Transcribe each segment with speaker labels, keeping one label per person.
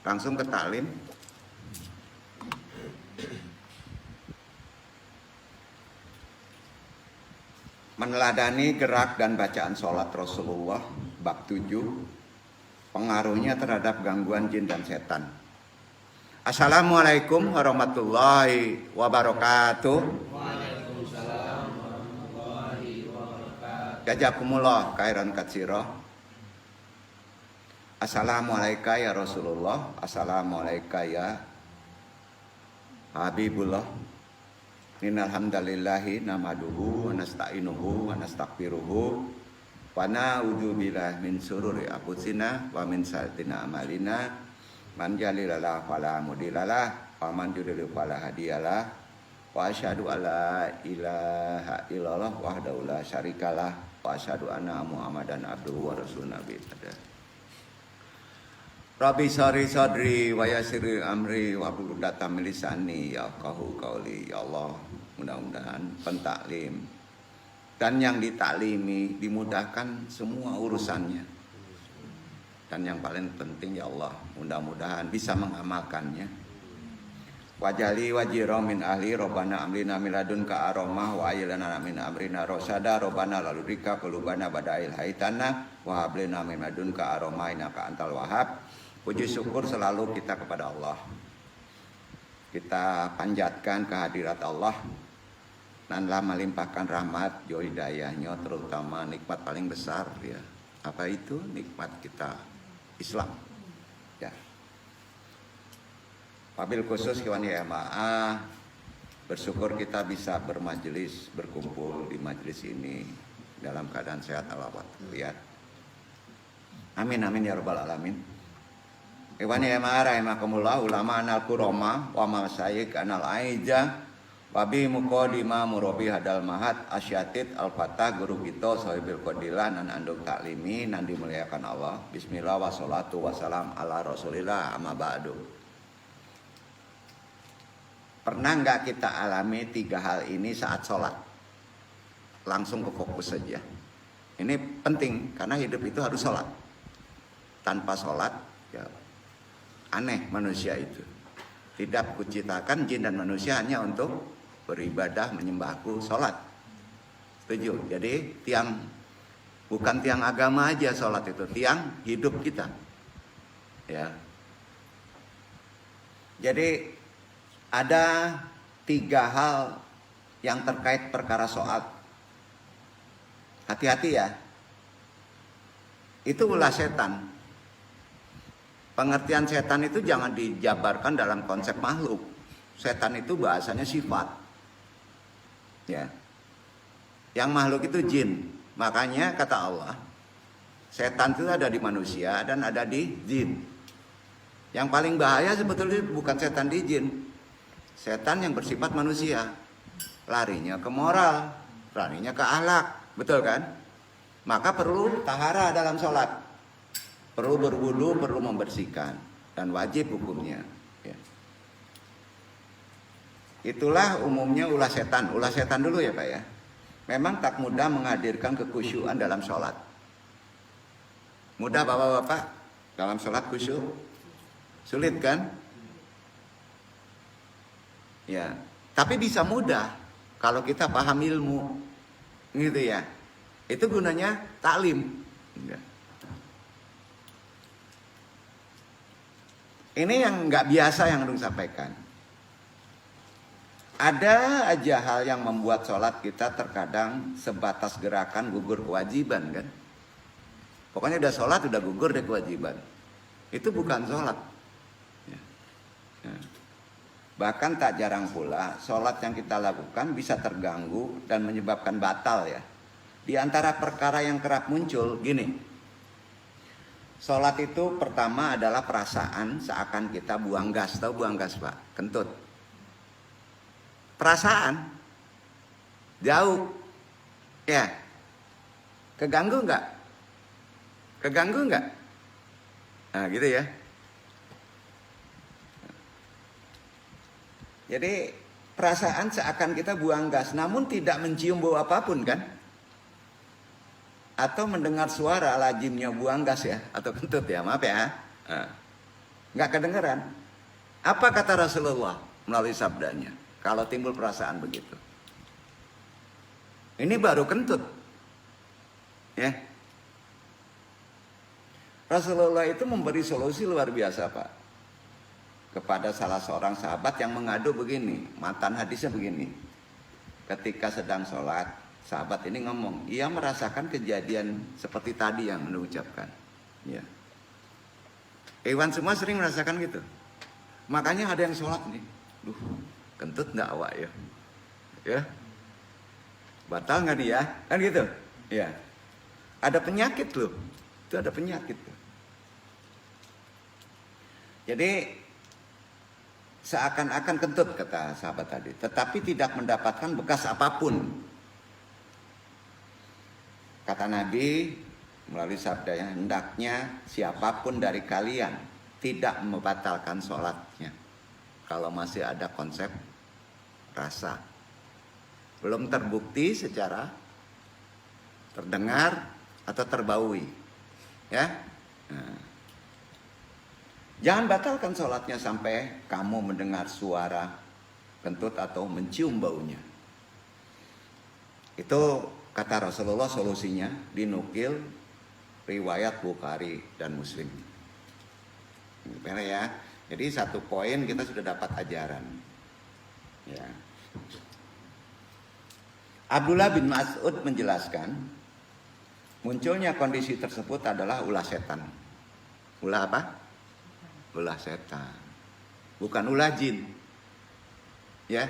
Speaker 1: Langsung ke taklim. Meneladani gerak dan bacaan sholat Rasulullah bab 7, pengaruhnya terhadap gangguan jin dan setan. Assalamualaikum warahmatullahi wabarakatuh.
Speaker 2: Waalaikumsalam warahmatullahi wabarakatuh.
Speaker 1: Jazakumullah khairan katsira. Assalamualaikum ya Rasulullah. Assalamualaikum ya Habibullah. Innal hamdalillahi namaduhu wa nasta'inuhu wa nastaghfiruhu wa na'udzu billahi min syururi anfusina wa min sayyi'ati a'malina. Man yahdihillahi fala mudhillalah wa man yudhlil fala hadiyalah. Wa asyhadu alla ilaha illallah wahdahu la syarikalah wa asyhadu anna Muhammadan abduhu wa rasulun nabi. Rabbi syari sadri wa yassir amri wa hlul 'uqdatam min lisani yafqahu qawli. Ya Allah, mudah-mudahan pentaklim dan yang ditaklimi dimudahkan semua urusannya. Dan yang paling penting ya Allah, mudah-mudahan bisa mengamalkannya. Wajali wajiro min ahli robbana amrina min ladunka aromah wa ayyilana min amrina rosada robbana lalurika qulubana badail haitana wa hablina min ladunka aromah innaka antal wahhab. Puji syukur selalu kita kepada Allah. Kita panjatkan kehadirat Allah dan telah melimpahkan rahmat jo hidayahnya, terutama nikmat paling besar ya. Apa itu? Nikmat kita Islam. Ya. Wabil khusus kawan jamaah, bersyukur kita bisa bermajelis, berkumpul di majelis ini dalam keadaan sehat walafiat. Amin amin ya rabbal alamin. Iwan ya rahimakumullah, ulama anal kuroma wa masyayikh anal aija wa bi muqaddimah murabi hadal mahat asyatid al fatah guru kita sahibil qadilan nan andung taklimi nan dimuliakan Allah. Bismillah wassalatu wassalam ala rasulillah amma ba'du. Pernah nggak kita alami 3 hal ini saat sholat? Langsung ke fokus saja. Ini penting karena hidup itu harus sholat. Tanpa sholat ya aneh manusia itu. Tidak kuciptakan jin dan manusia hanya untuk beribadah menyembahku sholat. Setuju? Jadi bukan tiang agama aja sholat itu, tiang hidup kita. Ya. Jadi ada 3 hal yang terkait perkara sholat. Hati-hati ya. Itu ulah setan. Pengertian setan itu jangan dijabarkan dalam konsep makhluk. Setan itu bahasanya sifat. Ya. Yang makhluk itu jin. Makanya kata Allah, setan itu ada di manusia dan ada di jin. Yang paling bahaya sebetulnya bukan setan di jin. Setan yang bersifat manusia. Larinya ke moral, larinya ke akhlak. Betul kan? Maka perlu tahara dalam sholat. Perlu berwudu, perlu membersihkan, dan wajib hukumnya. Ya. Itulah umumnya ulah setan. Ulah setan dulu ya Pak ya. Memang tak mudah menghadirkan kekhusyuan dalam sholat. Mudah Bapak-bapak dalam sholat khusyuk? Sulit kan? Ya. Tapi bisa mudah kalau kita paham ilmu, gitu ya. Itu gunanya taklim. Ya. Ini yang nggak biasa yang harus sampaikan. Ada aja hal yang membuat sholat kita terkadang sebatas gerakan gugur kewajiban kan. Pokoknya udah sholat udah gugur deh kewajiban. Itu bukan sholat. Ya. Ya. Bahkan tak jarang pula sholat yang kita lakukan bisa terganggu dan menyebabkan batal ya. Di antara perkara yang kerap muncul gini. Sholat itu pertama adalah perasaan seakan kita buang gas. Tahu buang gas Pak? Kentut. Perasaan. Jauh. Ya. Keganggu nggak? Keganggu nggak? Nah gitu ya. Jadi perasaan seakan kita buang gas. Namun tidak mencium bau apapun kan? Atau mendengar suara lazimnya buang gas ya, atau kentut ya, maaf ya. Nah. nggak kedengeran. Apa kata Rasulullah melalui sabdanya? Kalau timbul perasaan begitu, ini baru kentut, ya. Rasulullah itu memberi solusi luar biasa, Pak, kepada salah seorang sahabat yang mengadu begini. Matan hadisnya begini: ketika sedang sholat, sahabat ini ngomong, ia merasakan kejadian seperti tadi yang Anda ucapkan. Ya. Hewan semua sering merasakan gitu. Makanya ada yang sholat nih, kentut nggak awak ya? Ya, batal nggak nih ya? Kan gitu. Ya, ada penyakit loh. Itu ada penyakit. Jadi seakan-akan kentut kata sahabat tadi, tetapi tidak mendapatkan bekas apapun. Kata Nabi melalui sabdanya, hendaknya siapapun dari kalian tidak membatalkan sholatnya kalau masih ada konsep rasa, belum terbukti secara terdengar atau terbaui, ya. Nah, jangan batalkan sholatnya sampai kamu mendengar suara kentut atau mencium baunya. Itu kata Rasulullah solusinya, dinukil riwayat Bukhari dan Muslim. Benar ya. Jadi satu poin kita sudah dapat ajaran. Ya. Abdullah bin Mas'ud menjelaskan, munculnya kondisi tersebut adalah ulah setan. Ulah apa? Ulah setan. Bukan ulah jin. Ya.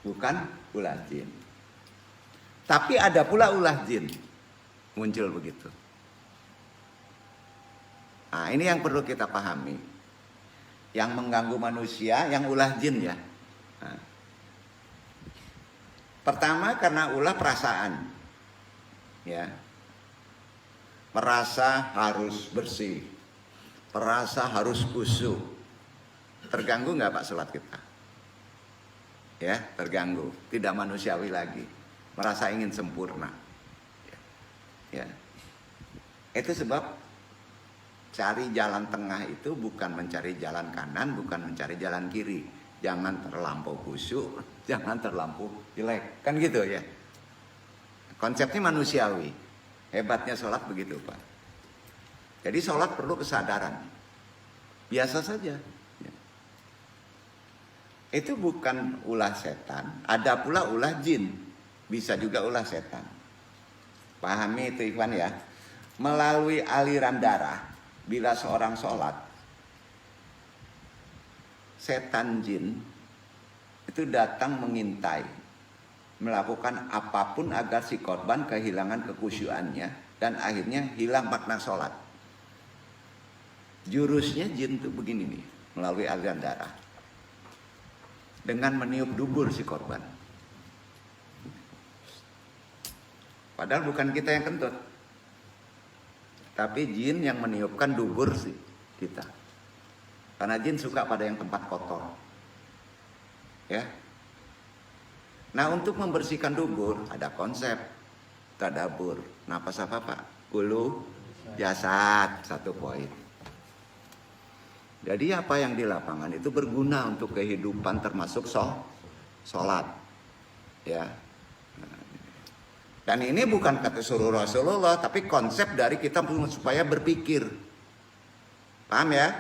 Speaker 1: Bukan ulah jin. Tapi ada pula ulah jin. Muncul begitu. Nah, ini yang perlu kita pahami. Yang mengganggu manusia, yang ulah jin ya. Nah. Pertama karena ulah perasaan. Ya. Merasa harus bersih. Merasa harus khusyuk. Terganggu nggak Pak sholat kita? Ya, terganggu. Tidak manusiawi lagi. Merasa ingin sempurna. Ya. Itu sebab cari jalan tengah itu bukan mencari jalan kanan, bukan mencari jalan kiri. Jangan terlampau khusyuk, jangan terlampau jelek. Kan gitu ya. Konsepnya manusiawi. Hebatnya sholat begitu Pak. Jadi sholat perlu kesadaran. Biasa saja. Ya. Itu bukan ulah setan. Ada pula ulah jin. Bisa juga ulah setan. Pahami itu Ikhwan ya. Melalui aliran darah, bila seorang sholat, setan jin itu datang mengintai, melakukan apapun agar si korban kehilangan kekhusyuannya dan akhirnya hilang makna sholat. Jurusnya jin itu begini nih, melalui aliran darah, dengan meniup dubur si korban. Padahal bukan kita yang kentut, tapi jin yang meniupkan dubur sih kita. Karena jin suka pada yang tempat kotor. Ya. Nah, untuk membersihkan dubur ada konsep tadabur. Napas apa Pak? Ulu jasad, 1 poin. Jadi apa yang di lapangan itu berguna untuk kehidupan termasuk sholat. Ya. Dan ini bukan kata suruh Rasulullah, tapi konsep dari kita supaya berpikir. Paham ya?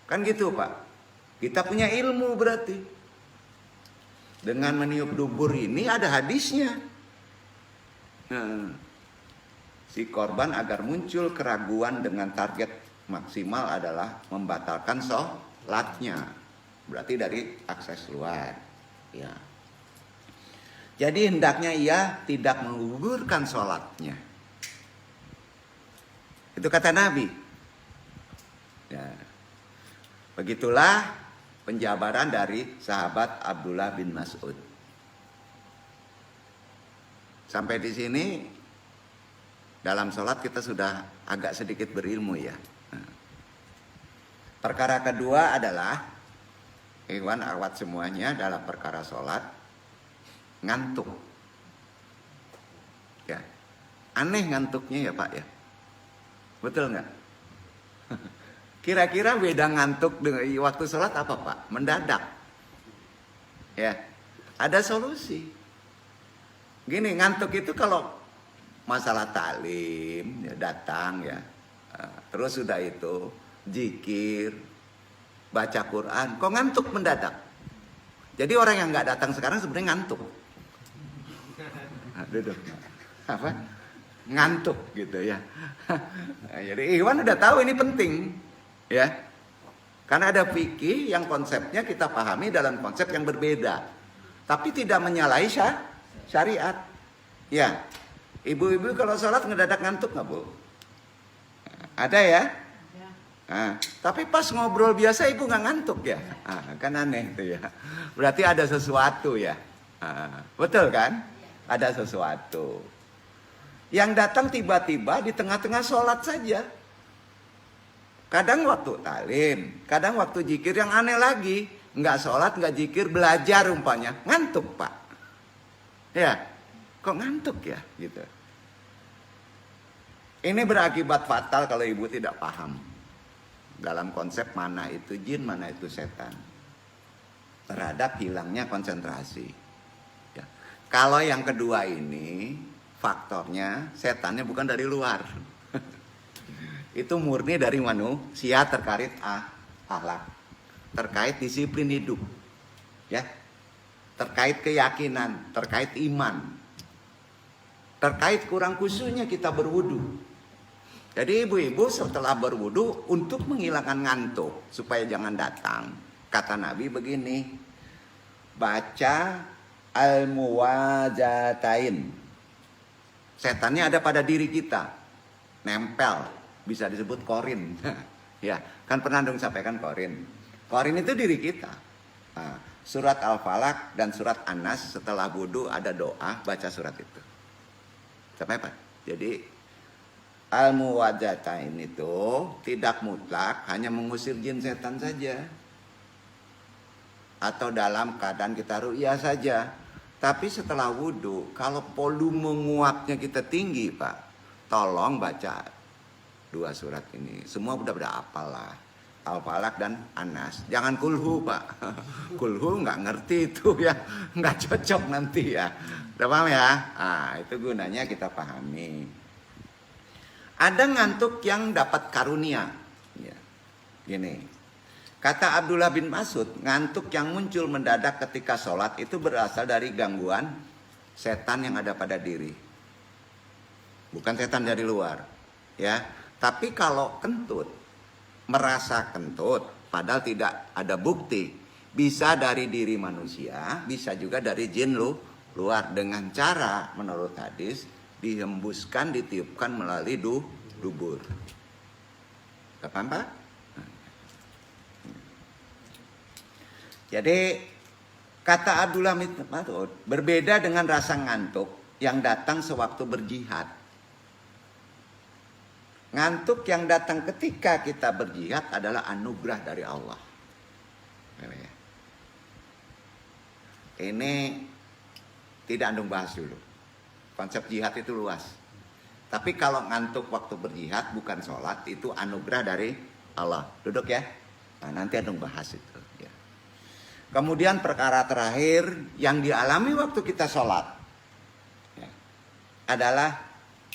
Speaker 1: Kan gitu Pak. Kita punya ilmu berarti. Dengan meniup dubur ini ada hadisnya. Nah, si korban agar muncul keraguan dengan target maksimal adalah membatalkan sholatnya. Berarti dari akses luar. Ya. Jadi hendaknya ia tidak menggugurkan sholatnya. Itu kata Nabi. Ya. Begitulah penjabaran dari sahabat Abdullah bin Mas'ud. Sampai di sini dalam sholat kita sudah agak sedikit berilmu ya. Nah. Perkara kedua adalah, Ikhwan akhwat semuanya, dalam perkara sholat, ngantuk. Ya. Aneh ngantuknya ya Pak ya. Betul nggak? Kira-kira beda ngantuk dengan waktu sholat apa Pak? Mendadak. Ya, ada solusi. Gini, ngantuk itu kalau masalah taklim, ya datang ya. Terus sudah itu, zikir, baca Quran, kok ngantuk mendadak? Jadi orang yang nggak datang sekarang sebenarnya ngantuk. Duduk. Apa? Ngantuk gitu ya. Jadi Iwan udah tahu ini penting. Ya, karena ada fikih yang konsepnya kita pahami dalam konsep yang berbeda, tapi tidak menyalahi syariat. Ya, ibu-ibu kalau sholat ngedadak ngantuk nggak Bu? Ada ya? Nah, tapi pas ngobrol biasa ibu nggak ngantuk ya? Kan aneh itu ya. Berarti ada sesuatu ya. Betul kan? Ada sesuatu. Yang datang tiba-tiba di tengah-tengah sholat saja. Kadang waktu talim, kadang waktu zikir yang aneh lagi. Nggak sholat, nggak zikir, belajar umpanya. Ngantuk Pak. Ya, kok ngantuk ya? Gitu. Ini berakibat fatal kalau ibu tidak paham. Dalam konsep mana itu jin, mana itu setan. Terhadap hilangnya konsentrasi. Ya. Kalau yang kedua ini, faktornya setannya bukan dari luar. Itu murni dari manusia terkait akhlak, terkait disiplin hidup, ya, terkait keyakinan, terkait iman, terkait kurang khusyuknya kita berwudu. Jadi ibu-ibu setelah berwudu untuk menghilangkan ngantuk supaya jangan datang, kata Nabi begini, baca al-muwajatain. Setannya ada pada diri kita, nempel. Bisa disebut korin. Ya, kan pernah dong sampaikan korin. Korin itu diri kita. Nah, surat Al-Falaq dan surat An-Nas setelah wudu ada doa, baca surat itu. Sampai apa? Jadi al-muwajjatain itu tidak mutlak hanya mengusir jin setan saja. Atau dalam keadaan kita ru'yah saja. Tapi setelah wudu, kalau volume menguapnya kita tinggi, Pak, tolong baca 2 surat ini. Semua udah hafal lah. Al-Falaq dan An-Nas. Jangan kulhu Pak. Kulhu nggak ngerti itu ya. Nggak cocok nanti ya. Udah paham ya? Itu gunanya kita pahami. Ada ngantuk yang dapat karunia. Ya. Gini. Kata Abdullah bin Mas'ud, ngantuk yang muncul mendadak ketika sholat itu berasal dari gangguan setan yang ada pada diri. Bukan setan dari luar. Ya. Tapi kalau kentut, merasa kentut, padahal tidak ada bukti, bisa dari diri manusia, bisa juga dari jin luar dengan cara menurut hadis dihembuskan, ditiupkan melalui dubur. Paham Pak? Jadi kata Abdullah bin Mas'ud berbeda dengan rasa ngantuk yang datang sewaktu berjihad. Ngantuk yang datang ketika kita berjihad adalah anugerah dari Allah. Ini tidak andung bahas dulu. Konsep jihad itu luas. Tapi kalau ngantuk waktu berjihad bukan sholat, itu anugerah dari Allah. Duduk ya. Nah, nanti andung bahas itu. Ya. Kemudian perkara terakhir yang dialami waktu kita sholat ya, adalah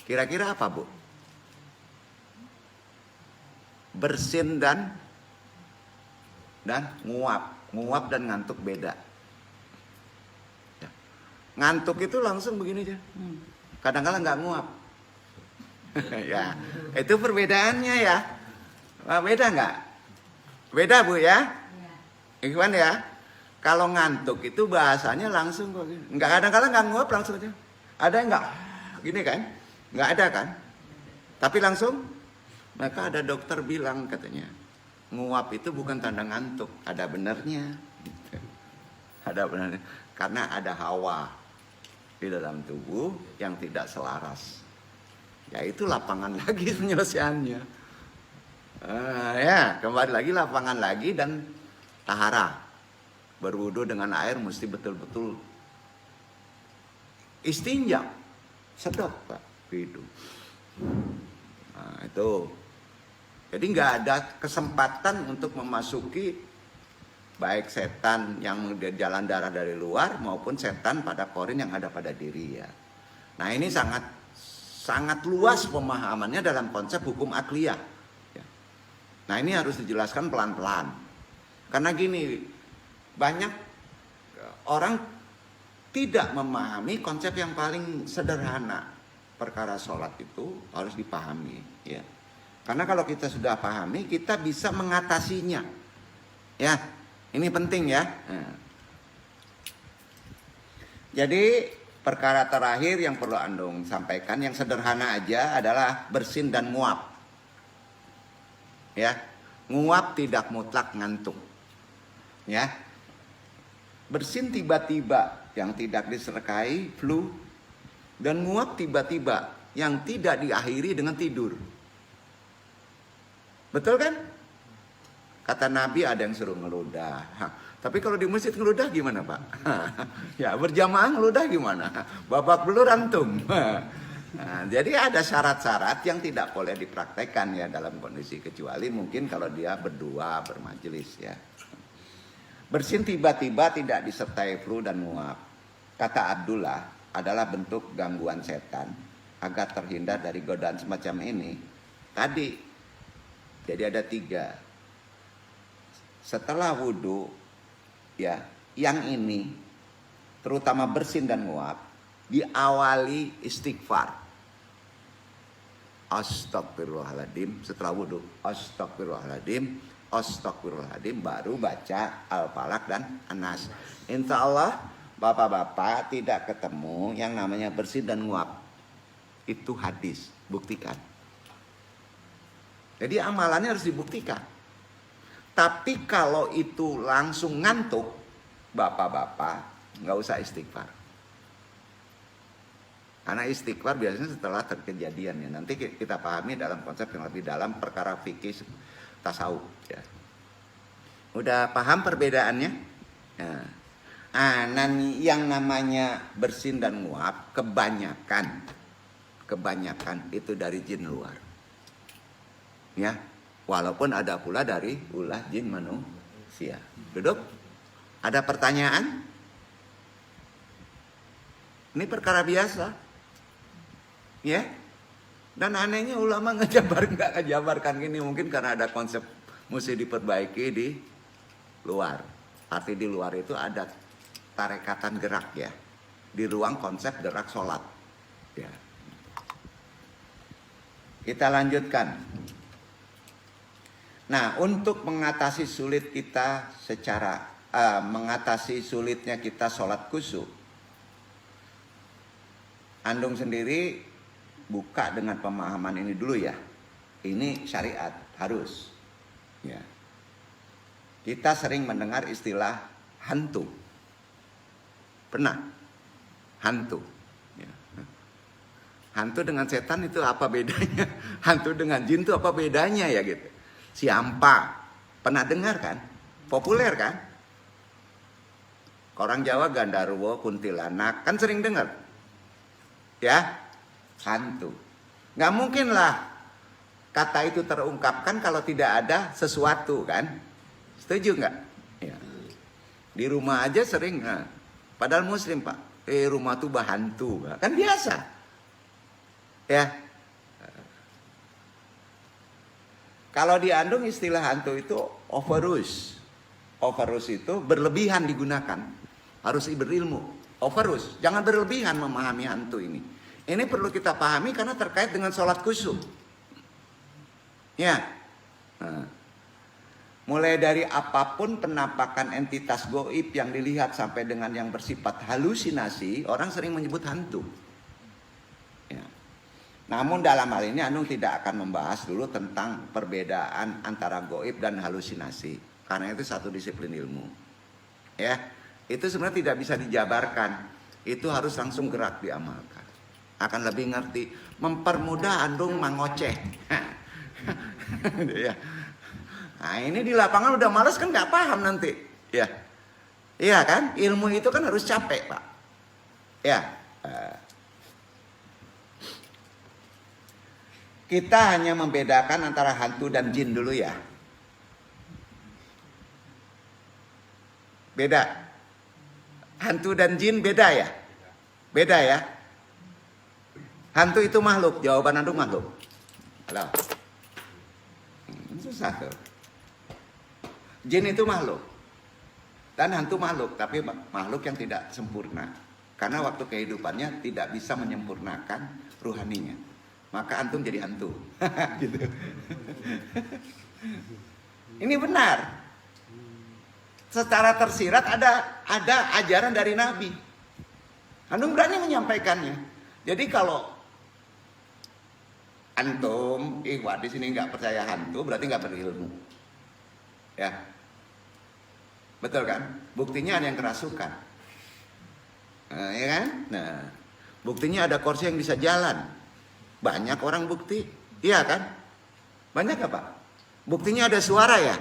Speaker 1: kira-kira apa Bu? Bersin dan nguap dan ngantuk beda. Ya. Ngantuk itu langsung begini aja. Kadang-kadang nggak nguap. Ya, itu perbedaannya ya. Beda nggak? Beda Bu ya? Ikhwan ya. Kalau ngantuk itu bahasanya langsung kok. Nggak kadang-kadang nggak nguap langsung aja. Ada nggak? Gini kan? Nggak ada kan? Tapi langsung. Maka ada dokter bilang katanya, nguap itu bukan tanda ngantuk, ada benernya. Ada benernya. Karena ada hawa di dalam tubuh yang tidak selaras. Ya itu lapangan lagi penyelesaiannya. Ya, kembali lagi lapangan lagi dan tahara. Berwudu dengan air mesti betul-betul istinja. Sedap Pak, itu. Nah, itu. Jadi nggak ada kesempatan untuk memasuki baik setan yang jalan darah dari luar maupun setan pada korin yang ada pada diri ya. Nah ini sangat luas pemahamannya dalam konsep hukum akliyah. Ya. Nah ini harus dijelaskan pelan-pelan. Karena gini, banyak orang tidak memahami konsep yang paling sederhana. Perkara sholat itu harus dipahami. Ya. Karena kalau kita sudah pahami, kita bisa mengatasinya. Ya, ini penting ya. Nah. Jadi perkara terakhir yang perlu Andung sampaikan yang sederhana aja adalah bersin dan nguap. Ya, nguap tidak mutlak ngantuk. Ya, bersin tiba-tiba yang tidak disertai flu dan nguap tiba-tiba yang tidak diakhiri dengan tidur. Betul kan? Kata Nabi ada yang suruh ngeludah. Tapi kalau di masjid ngeludah gimana Pak? Ya berjamaah ngeludah gimana? Babak belur antum. Nah, jadi ada syarat-syarat yang tidak boleh dipraktekkan ya dalam kondisi kecuali mungkin kalau dia berdua bermajelis ya. Bersin tiba-tiba tidak disertai flu dan nguap. Kata Abdullah adalah bentuk gangguan setan agar terhindar dari godaan semacam ini. Tadi jadi ada 3. Setelah wudhu ya, yang ini terutama bersin dan nguap diawali istighfar. Astagfirullahaladzim setelah wudhu. Astagfirullahaladzim. Astagfirullahaladzim baru baca Al-Falaq dan An-Nas. Insya Allah bapak-bapak tidak ketemu yang namanya bersin dan nguap. Itu hadis, buktikan. Jadi amalannya harus dibuktikan. Tapi kalau itu langsung ngantuk, bapak-bapak nggak usah istighfar. Karena istighfar biasanya setelah terkejadian ya. Nanti kita pahami dalam konsep yang lebih dalam perkara fikih tasawuf ya. Udah paham perbedaannya? Nah, yang namanya bersin dan nguap kebanyakan itu dari jin luar. Ya, walaupun ada pula dari ulah jin manusia. Duduk. Ada pertanyaan? Ini perkara biasa. Ya. Dan anehnya ulama nggak ngejabarkan gini mungkin karena ada konsep mesti diperbaiki di luar. Arti di luar itu ada tarekatan gerak ya. Di ruang konsep gerak sholat. Ya. Kita lanjutkan. Nah, untuk mengatasi sulit kita mengatasi sulitnya kita sholat khusyuk. Andung sendiri buka dengan pemahaman ini dulu ya. Ini syariat harus. Ya. Kita sering mendengar istilah hantu. Pernah? Hantu. Ya. Hantu dengan setan itu apa bedanya? Hantu dengan jin itu apa bedanya ya gitu. Siampa. Pernah dengar kan? Populer kan? Orang Jawa Gandarwo, kuntilanak kan sering dengar. Ya, hantu. Nggak mungkin lah kata itu terungkapkan kalau tidak ada sesuatu kan? Setuju nggak? Ya. Di rumah aja sering, padahal muslim Pak. Rumah tuh hantu, kan biasa. Ya. Kalau di Andung istilah hantu itu overuse. Overuse itu berlebihan digunakan. Harus berilmu. Overuse, jangan berlebihan memahami hantu ini. Ini perlu kita pahami karena terkait dengan sholat khusyuk. Ya. Nah. Mulai dari apapun penampakan entitas goib yang dilihat sampai dengan yang bersifat halusinasi, orang sering menyebut hantu. Ya. Namun dalam hal ini Anung tidak akan membahas dulu tentang perbedaan antara goib dan halusinasi. Karena itu satu disiplin ilmu. Ya. Itu sebenarnya tidak bisa dijabarkan. Itu harus langsung gerak diamalkan. Akan lebih ngerti. Mempermudah Andung mangoceh. Ya. Nah ini di lapangan udah malas kan gak paham nanti. Ya. Iya kan? Ilmu itu kan harus capek Pak. Ya. Kita hanya membedakan antara hantu dan jin dulu ya. Beda. Hantu dan jin beda ya? Beda ya? Hantu itu makhluk, jawaban antum makhluk. Halo. Susah tuh. Jin itu makhluk. Dan hantu makhluk, tapi makhluk yang tidak sempurna. Karena waktu kehidupannya tidak bisa menyempurnakan ruhaninya. Maka antum jadi hantu. Gitu. Ini benar. Secara tersirat ada ajaran dari Nabi. Antum berani menyampaikannya. Jadi kalau antum, ikhwat di sini nggak percaya hantu, berarti nggak berilmu. Ya, betul kan? Buktinya ada yang kerasukan, ya kan? Nah, buktinya ada kursi yang bisa jalan. Banyak orang bukti, iya kan? Banyak apa? Buktinya ada suara ya,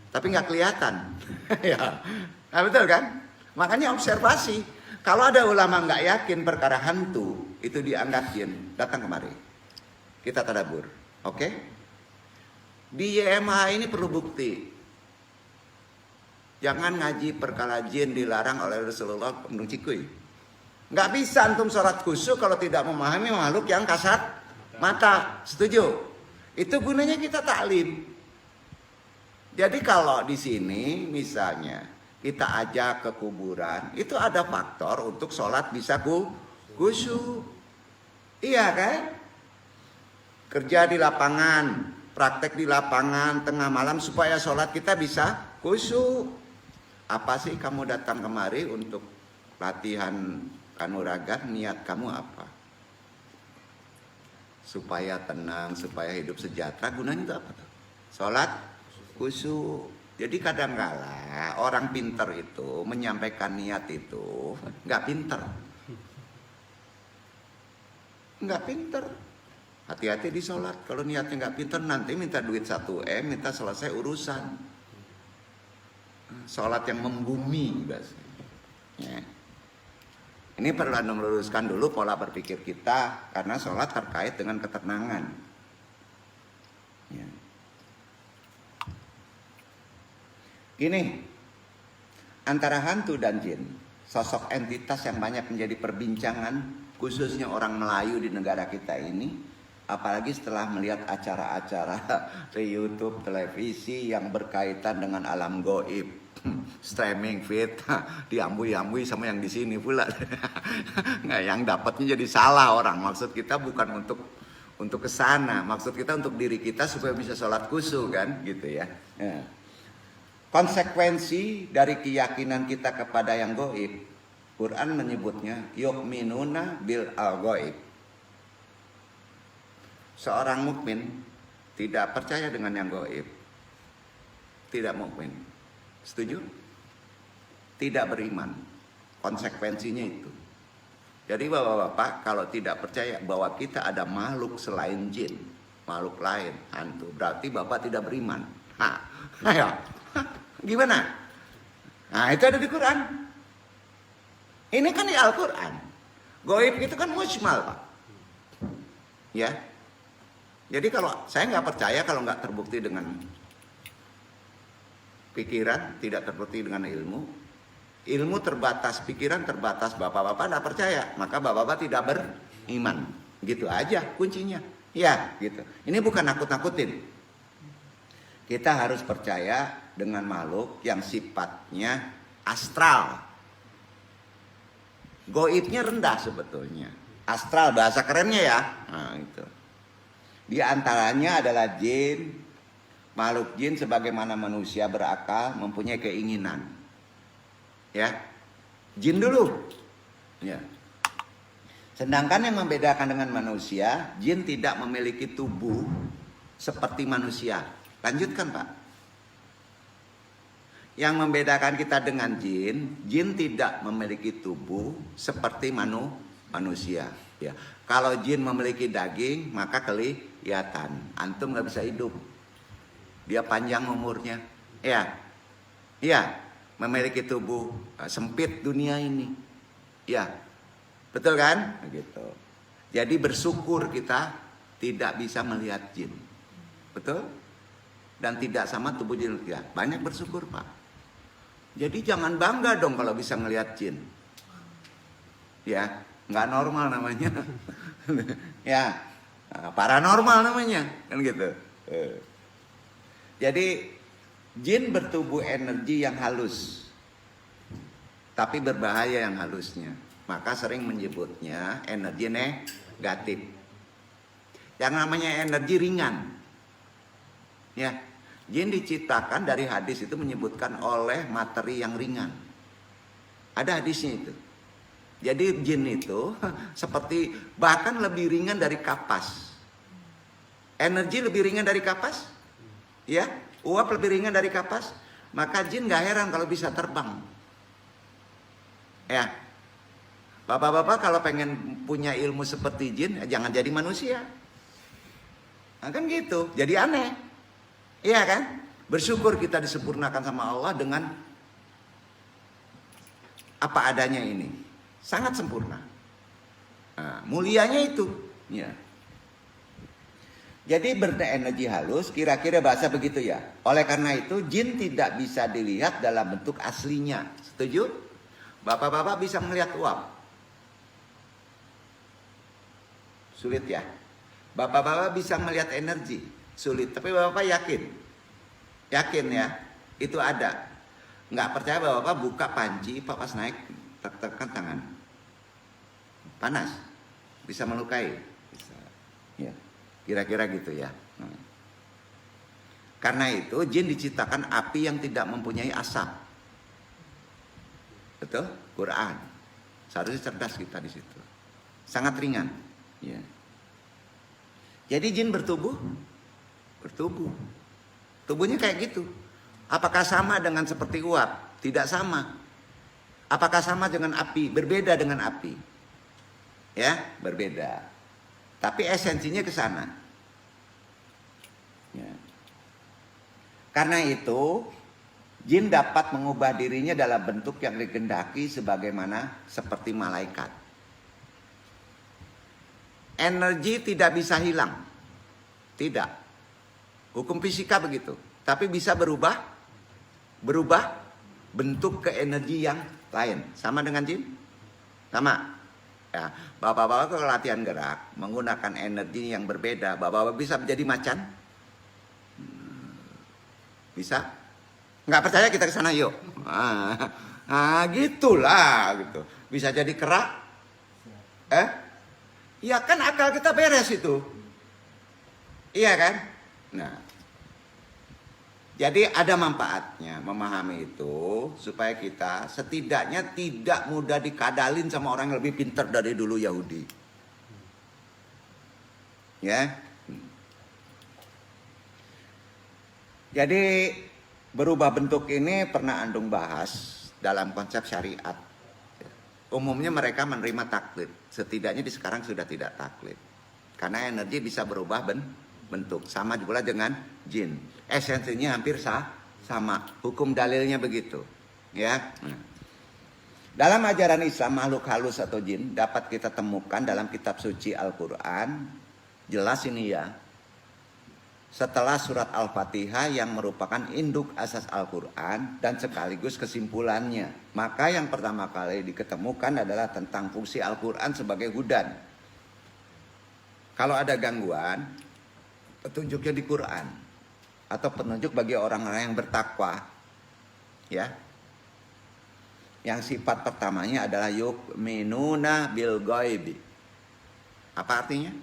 Speaker 1: tapi nggak kelihatan. Ya, nah, betul kan? Makanya observasi. Kalau ada ulama nggak yakin perkara hantu itu dianggap jin, datang kemari. Kita tadabbur, oke? Di YMH ini perlu bukti. Jangan ngaji perkara jin dilarang oleh Rasulullah Gunung Cikuy. Nggak bisa antum sholat khusyuk kalau tidak memahami makhluk yang kasat mata. Setuju? Itu gunanya kita taklim. Jadi kalau di sini misalnya kita ajak ke kuburan, itu ada faktor untuk sholat bisa khusyuk. Iya kan? Kerja di lapangan, praktek di lapangan tengah malam supaya sholat kita bisa khusyuk. Apa sih kamu datang kemari untuk latihan kanuragan, niat kamu apa? Supaya tenang, supaya hidup sejahtera. Gunanya itu apa tuh? Sholat khusyuk. Jadi kadang-kala orang pinter itu menyampaikan niat itu nggak pinter. Nggak pinter. Hati-hati di sholat. Kalau niatnya nggak pinter, nanti minta duit 1M, minta selesai urusan. Sholat yang membumi bahasanya. Ya. Ini perlu Anda meluruskan dulu pola berpikir kita, karena sholat terkait dengan ketenangan. Ya. Gini, antara hantu dan jin, sosok entitas yang banyak menjadi perbincangan, khususnya orang Melayu di negara kita ini, apalagi setelah melihat acara-acara di YouTube, televisi yang berkaitan dengan alam gaib. Streaming fit, diambui-ambui sama yang di sini pula. Nah, yang dapatnya jadi salah orang. Maksud kita bukan untuk ke sana, maksud kita untuk diri kita supaya bisa sholat khusyuk kan, gitu ya. Ya. Konsekuensi dari keyakinan kita kepada yang gaib, Quran menyebutnya yu'minuna bil al-gaib. Seorang mukmin tidak percaya dengan yang gaib, tidak mukmin. Setuju? Tidak beriman. Konsekuensinya itu. Jadi bapak-bapak kalau tidak percaya bahwa kita ada makhluk selain jin, makhluk lain, hantu, berarti bapak tidak beriman. Nah, ayo. Gimana? Nah, itu ada di Quran. Ini kan di Al-Quran. Gaib itu kan mujmal, Pak. Ya. Jadi kalau saya nggak percaya kalau nggak terbukti dengan pikiran, tidak terbukti dengan ilmu. Ilmu terbatas, pikiran terbatas, bapak-bapak tidak percaya, maka bapak-bapak tidak beriman. Gitu aja kuncinya. Ya, gitu. Ini bukan nakut-nakutin. Kita harus percaya dengan makhluk yang sifatnya astral. Gaibnya rendah sebetulnya. Astral bahasa kerennya ya. Nah, itu. Di antaranya adalah jin. Makhluk jin sebagaimana manusia berakal, mempunyai keinginan. Ya. Jin dulu. Ya. Sedangkan yang membedakan dengan manusia, jin tidak memiliki tubuh seperti manusia. Lanjutkan, Pak. Yang membedakan kita dengan jin, jin tidak memiliki tubuh seperti manusia. Ya. Kalau jin memiliki daging, maka kelihatan. Antum nggak bisa hidup. Dia panjang umurnya, ya, memiliki tubuh sempit dunia ini, ya, betul kan? Gitu. Jadi bersyukur kita tidak bisa melihat jin. Betul? Dan tidak sama tubuh jin. Ya, banyak bersyukur, Pak. Jadi jangan bangga dong kalau bisa ngelihat jin. Ya, nggak normal namanya. Ya, paranormal namanya, kan gitu. Jadi jin bertubuh energi yang halus, tapi berbahaya yang halusnya. Maka sering menyebutnya energi negatif. Yang namanya energi ringan. Ya, jin diciptakan dari hadis itu menyebutkan oleh materi yang ringan. Ada hadisnya itu. Jadi jin itu seperti bahkan lebih ringan dari kapas. Energi lebih ringan dari kapas. Ya, uap lebih ringan dari kapas. Maka jin gak heran kalau bisa terbang. Ya, bapak-bapak kalau pengen punya ilmu seperti jin, jangan jadi manusia. Nah, kan gitu, jadi aneh. Iya kan? Bersyukur kita disempurnakan sama Allah dengan apa adanya ini. Sangat sempurna. Nah, mulianya itu. Ya. Jadi berenergi halus, kira-kira bahasa begitu ya. Oleh karena itu, jin tidak bisa dilihat dalam bentuk aslinya. Setuju? Bapak-bapak bisa melihat uap. Sulit ya. Bapak-bapak bisa melihat energi. Sulit. Tapi bapak yakin. Yakin ya. Itu ada. Nggak percaya bapak buka panci, pas naik, tekan tangan. Panas. Bisa melukai. Bisa. Ya. Kira-kira gitu ya. Karena itu jin diciptakan api yang tidak mempunyai asap. Betul? Quran. Seharusnya cerdas kita di situ. Sangat ringan. Ya. Jadi jin bertubuh? Bertubuh. Tubuhnya kayak gitu. Apakah sama dengan seperti uap? Tidak sama. Apakah sama dengan api? Berbeda dengan api. Ya, berbeda. Tapi esensinya ke sana. Ya. Karena itu, jin dapat mengubah dirinya dalam bentuk yang dikehendaki sebagaimana seperti malaikat. Energi tidak bisa hilang. Tidak. Hukum fisika begitu. Tapi bisa berubah bentuk ke energi yang lain. Sama dengan jin? Sama. Ya, bapak-bapak kalau latihan gerak menggunakan energi yang berbeda, bapak-bapak bisa menjadi macan? Bisa? Nggak percaya kita ke sana yuk. Gitulah gitu. Bisa jadi kera? Ya kan akal kita beres itu. Iya kan? Nah, jadi ada manfaatnya memahami itu supaya kita setidaknya tidak mudah dikadalin sama orang yang lebih pintar dari dulu Yahudi. Ya. Jadi berubah bentuk ini pernah Andung bahas dalam konsep syariat. Umumnya mereka menerima taklid. Setidaknya di sekarang sudah tidak taklid. Karena energi bisa berubah bentuk. Sama pula dengan jin. Esensinya hampir sama. Hukum dalilnya begitu. Ya. Dalam ajaran Islam, makhluk halus atau jin dapat kita temukan dalam kitab suci Al-Quran. Jelas ini ya. Setelah surat Al-Fatihah yang merupakan induk asas Al-Quran dan sekaligus kesimpulannya. Maka yang pertama kali diketemukan adalah tentang fungsi Al-Quran sebagai hudan. Kalau ada gangguan, petunjuknya di Quran. Atau penunjuk bagi orang-orang yang bertakwa. Ya. Yang sifat pertamanya adalah yu'minuna bil ghaibi. Apa artinya?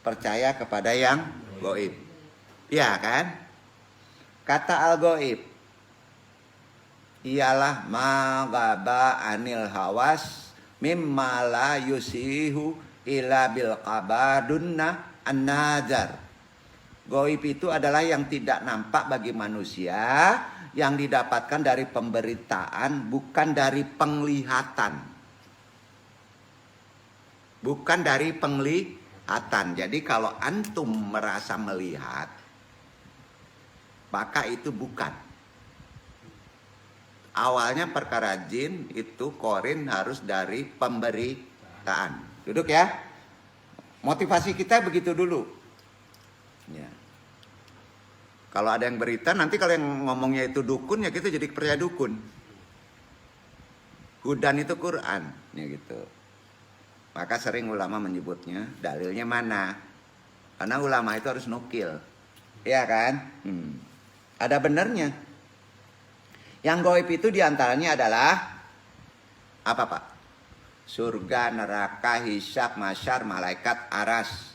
Speaker 1: Percaya kepada yang gaib. Ya kan? Kata al-gaib ialah ma ghaba anil hawas mimma la yusihu ila bil qabadunna an-nazar. Gaib itu adalah yang tidak nampak bagi manusia, yang didapatkan dari pemberitaan, bukan dari penglihatan. Bukan dari penglihatan. Jadi kalau antum merasa melihat, maka itu bukan. Awalnya perkara jin itu korin harus dari pemberitaan. Duduk ya. Motivasi kita begitu dulu. Ya. Kalau ada yang berita, nanti kalau yang ngomongnya itu dukun, ya kita jadi percaya dukun. Hudan itu Quran, ya gitu. Maka sering ulama menyebutnya, dalilnya mana? Karena ulama itu harus nukil. Iya kan? Ada benernya. Yang gaib itu diantaranya adalah apa Pak? Surga, neraka, hisab, masyar, malaikat, aras.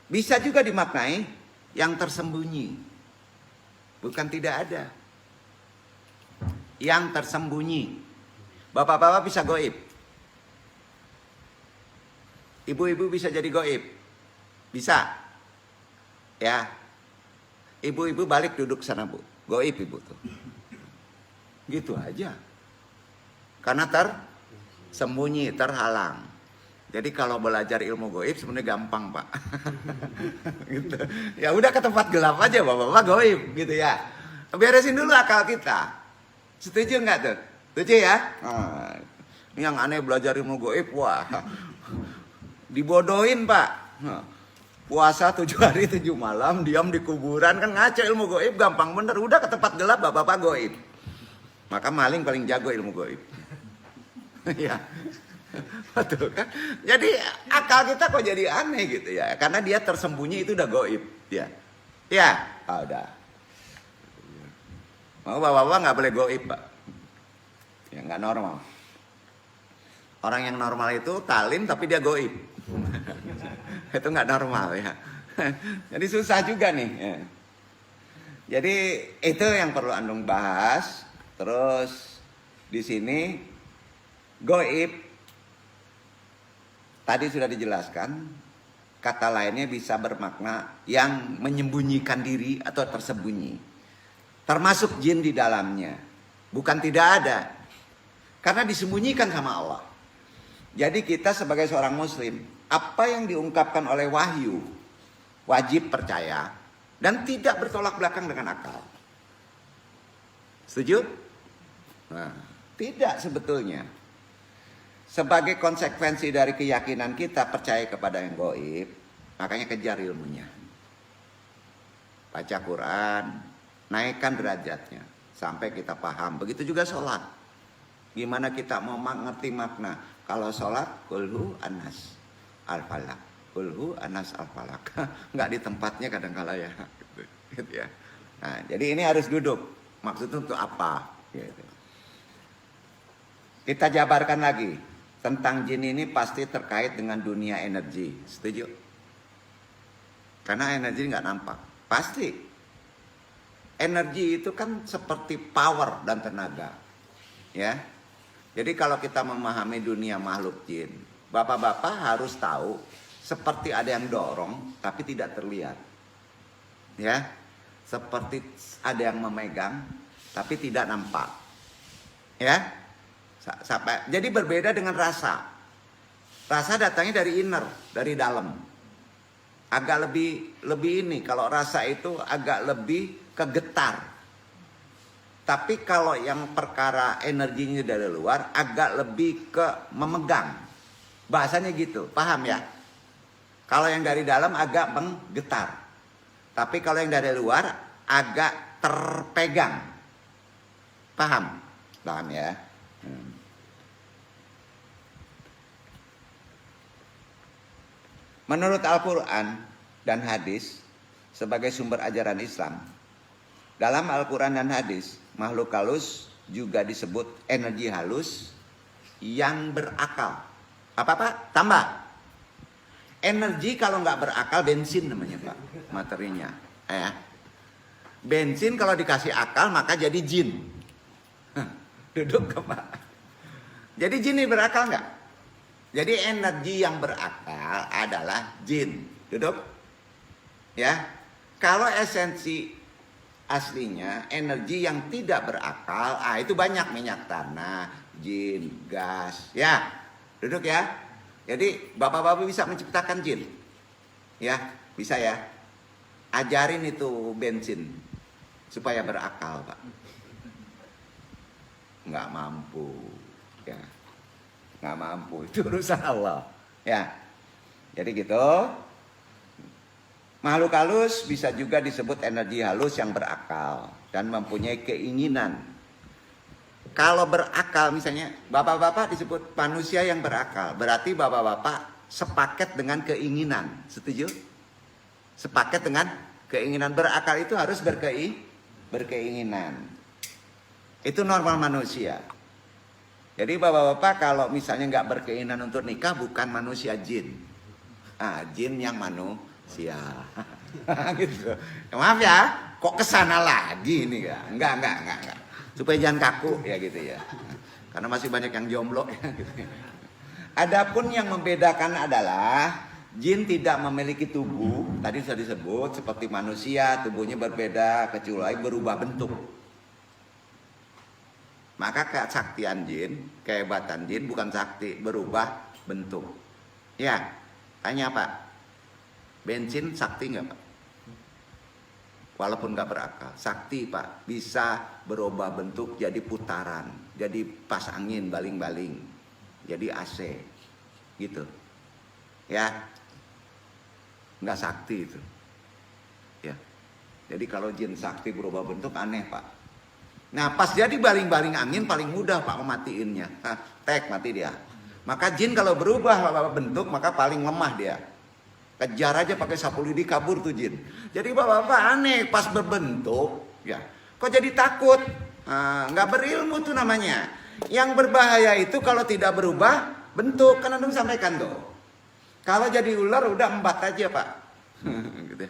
Speaker 1: Bisa juga dimaknai yang tersembunyi. Bukan tidak ada. Yang tersembunyi. Bapak-bapak bisa gaib. Ibu-ibu bisa jadi gaib. Bisa. Ya. Ibu-ibu balik duduk sana, Bu. Gaib ibu tuh. Gitu aja. Karena tersembunyi, terhalang. Jadi kalau belajar ilmu gaib sebenarnya gampang, Pak. Gitu. Ya udah ke tempat gelap aja, Bapak-bapak gaib gitu ya. Beresin dulu akal kita. Setuju nggak tuh? Setuju ya? Nah, ini yang aneh belajar ilmu gaib, wah. Dibodohin, Pak. Puasa 7 hari 7 malam, diam di kuburan, kan ngaco ilmu gaib, gampang bener. Udah ke tempat gelap, bapak-bapak gaib. Maka maling paling jago ilmu gaib. Ya, betul kan? Jadi akal kita kok jadi aneh gitu ya, karena dia tersembunyi itu udah gaib. Ya, ya, udah. Mau bapak-bapak nggak boleh gaib, Pak. Ya nggak normal. Orang yang normal itu talim tapi dia gaib. Itu nggak normal ya. Jadi susah juga nih. Ya. Jadi itu yang perlu Andung bahas. Terus di sini gaib tadi sudah dijelaskan. Kata lainnya bisa bermakna yang menyembunyikan diri atau tersembunyi. Termasuk jin di dalamnya. Bukan tidak ada. Karena disembunyikan sama Allah. Jadi kita sebagai seorang muslim, apa yang diungkapkan oleh wahyu wajib percaya dan tidak bertolak belakang dengan akal. Setuju? Nah, tidak sebetulnya. Sebagai konsekuensi dari keyakinan kita percaya kepada yang gaib, makanya kejar ilmunya. Baca Quran, naikkan derajatnya sampai kita paham. Begitu juga sholat. Gimana kita mau ngerti makna? Kalau sholat, kulhu anas al-falak. Kulhu anas al-falak. Nggak di tempatnya kadang-kala ya. Gitu ya. Nah, jadi ini harus duduk. Maksudnya untuk apa? Gitu. Kita jabarkan lagi. Tentang jin ini pasti terkait dengan dunia energi. Setuju? Karena energi nggak nampak. Pasti. Energi itu kan seperti power dan tenaga. Ya. Jadi kalau kita memahami dunia makhluk jin, bapak-bapak harus tahu seperti ada yang dorong tapi tidak terlihat. Ya. Seperti ada yang memegang tapi tidak nampak. Ya. Sampai jadi berbeda dengan rasa. Rasa datangnya dari inner, dari dalam. Agak lebih ini, kalau rasa itu agak lebih kegetar. Tapi kalau yang perkara energinya dari luar agak lebih ke memegang. Bahasanya gitu, paham ya? Kalau yang dari dalam agak menggetar. Tapi kalau yang dari luar agak terpegang. Paham? Paham ya? Menurut Al-Quran dan hadis sebagai sumber ajaran Islam, dalam Al-Quran dan hadis, makhluk halus juga disebut energi halus yang berakal. Apa-apa? Tambah. Energi kalau nggak berakal bensin namanya Pak, materinya. Bensin kalau dikasih akal maka jadi jin. Duduk ke Pak. Jadi jin ini berakal nggak? Jadi energi yang berakal adalah jin. Duduk. Ya. Kalau esensi aslinya energi yang tidak berakal, itu banyak, minyak tanah, jin, gas. Ya. Duduk ya. Jadi bapak-bapak bisa menciptakan jin. Ya, bisa ya. Ajarin itu bensin supaya berakal, Pak. Nggak mampu. Ya. Nggak mampu, itu urusan Allah. Ya, Jadi gitu. Makhluk halus bisa juga disebut energi halus yang berakal dan mempunyai keinginan. Kalau berakal misalnya, bapak-bapak disebut manusia yang berakal. Berarti bapak-bapak sepaket dengan keinginan. Setuju? Sepaket dengan keinginan. Berakal itu harus berkeinginan. Itu normal manusia. Jadi bapak-bapak kalau misalnya nggak berkeinginan untuk nikah, bukan manusia, jin. Jin yang manusia. Gitu. Maaf ya, kok kesana lagi ini ya? Enggak. Supaya jangan kaku ya gitu ya. Karena masih banyak yang jomblo ya gitu. Adapun yang membedakan adalah jin tidak memiliki tubuh, tadi sudah disebut seperti manusia, tubuhnya berbeda kecuali berubah bentuk. Maka kesaktian jin, kehebatan jin bukan sakti, berubah bentuk. Ya, tanya Pak, bensin sakti nggak Pak? Walaupun nggak berakal, sakti Pak, bisa berubah bentuk jadi putaran, jadi pas angin baling-baling, jadi AC, gitu. Ya, nggak sakti itu. Ya, jadi kalau jin sakti berubah bentuk aneh Pak. Nah pas jadi baling-baling angin paling mudah Pak mematiinnya. Tek mati dia. Maka jin kalau berubah bentuk maka paling lemah dia. Kejar aja pakai sapu lidi kabur tuh jin. Jadi bapak-bapak aneh pas berbentuk ya. Kok jadi takut? Nggak berilmu tuh namanya. Yang berbahaya itu kalau tidak berubah bentuk. Kan Antum sampaikan tuh. Kalau jadi ular udah embat aja Pak. Gitu.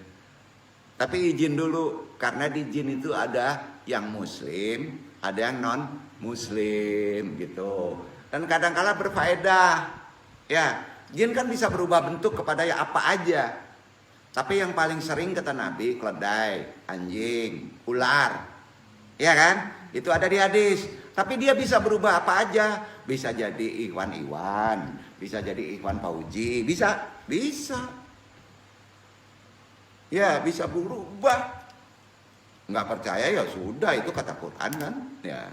Speaker 1: Tapi izin dulu karena di jin itu ada yang muslim, ada yang non muslim gitu. Dan kadang-kala berfaedah. Ya, jin kan bisa berubah bentuk kepada ya apa aja. Tapi yang paling sering kata Nabi keledai, anjing, ular. Ya kan? Itu ada di hadis. Tapi dia bisa berubah apa aja. Bisa jadi Iwan, bisa jadi Iwan Fauji, bisa. Ya, bisa berubah. Nggak percaya ya sudah, itu kata Quran kan. Ya.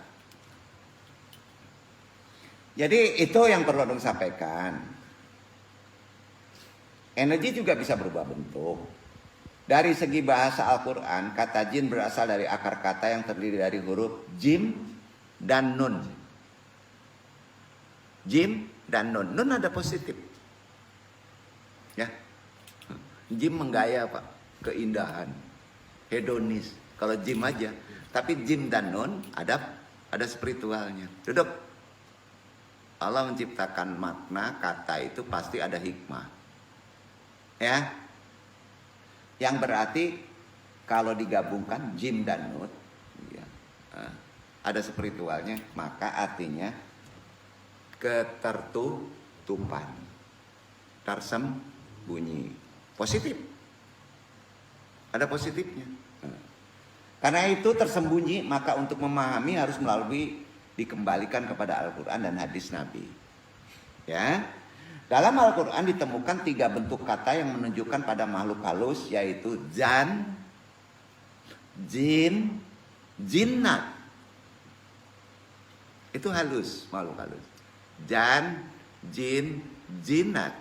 Speaker 1: Jadi itu yang perlu dong sampaikan. Energi juga bisa berubah bentuk. Dari segi bahasa Al-Quran, kata jin berasal dari akar kata yang terdiri dari huruf jim dan nun. Jim dan nun. Nun ada positif. Ya. Jim menggaya Pak, keindahan, hedonis. Kalau jim aja, tapi jim dan nun ada spiritualnya. Duduk. Allah menciptakan makna kata itu pasti ada hikmah. Ya. Yang berarti kalau digabungkan jim dan nun, ya, ada spiritualnya, maka artinya ketertutupan, tersembunyi, positif. Ada positifnya. Karena itu tersembunyi, maka untuk memahami harus melalui dikembalikan kepada Al-Quran dan hadis Nabi. Ya, dalam Al-Quran ditemukan 3 bentuk kata yang menunjukkan pada makhluk halus, yaitu jan, jin, jinnat. Itu halus, makhluk halus. Jan, jin, jinnat.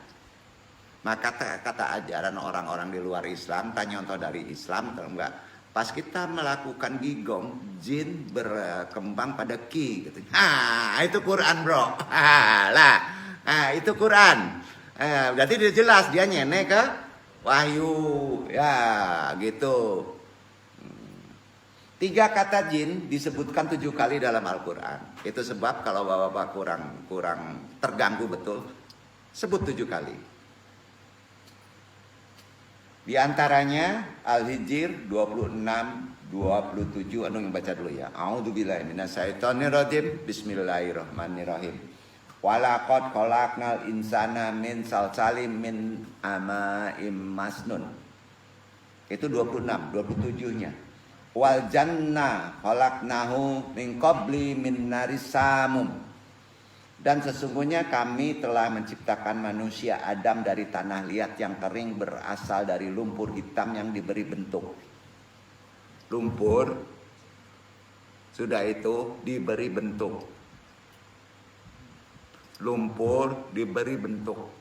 Speaker 1: Maka kata ajaran orang-orang di luar Islam, tanya contoh dari Islam, kalau enggak, pas kita melakukan gigong, jin berkembang pada ki. Gitu. Itu Quran bro. Itu Quran. Berarti dia jelas, dia nyenek ke wahyu. Ya gitu. 3 kata jin disebutkan 7 kali dalam Al-Quran. Itu sebab kalau bapak-bapak kurang terganggu betul, sebut 7 kali. Di antaranya Al-Hijr 26-27. Anu yang baca dulu ya. A'udzubillahi minasyaitonirrajim. Bismillahirrahmanirrahim. Walaqad khalaqnal insana min salsalim min ama'im masnun. Itu 26, 27-nya. Wal janna khalaqnahu min qabli min naris samum. Dan sesungguhnya kami telah menciptakan manusia Adam dari tanah liat yang kering berasal dari lumpur hitam yang diberi bentuk. Lumpur sudah itu diberi bentuk. Lumpur diberi bentuk.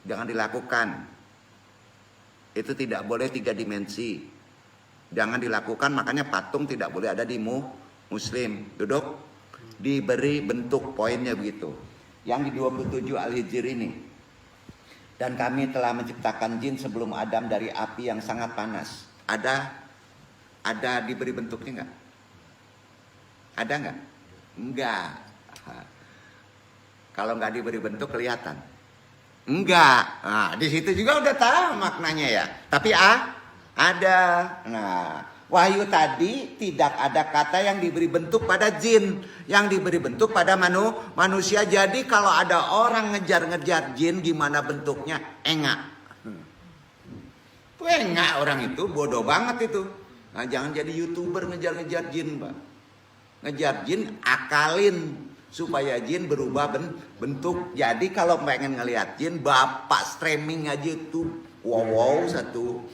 Speaker 1: Jangan dilakukan. Itu tidak boleh 3 dimensi. Jangan dilakukan, makanya patung tidak boleh ada di muslim. Duduk. Diberi bentuk, poinnya begitu. Yang di 27 Al-Hijr ini. Dan kami telah menciptakan jin sebelum Adam dari api yang sangat panas. Ada diberi bentuknya enggak? Ada enggak? Enggak. Kalau enggak diberi bentuk kelihatan. Enggak. Nah, di situ juga udah tahu maknanya ya. Tapi ada. Nah, wahyu tadi tidak ada kata yang diberi bentuk pada jin, yang diberi bentuk pada manusia. Jadi kalau ada orang ngejar-ngejar jin, gimana bentuknya? Engak. Engak orang itu, bodoh banget itu. Nah, jangan jadi YouTuber ngejar-ngejar jin, Pak. Ngejar jin, akalin supaya jin berubah bentuk. Jadi kalau pengen ngelihat jin, Bapak streaming aja tuh. Wow, satu.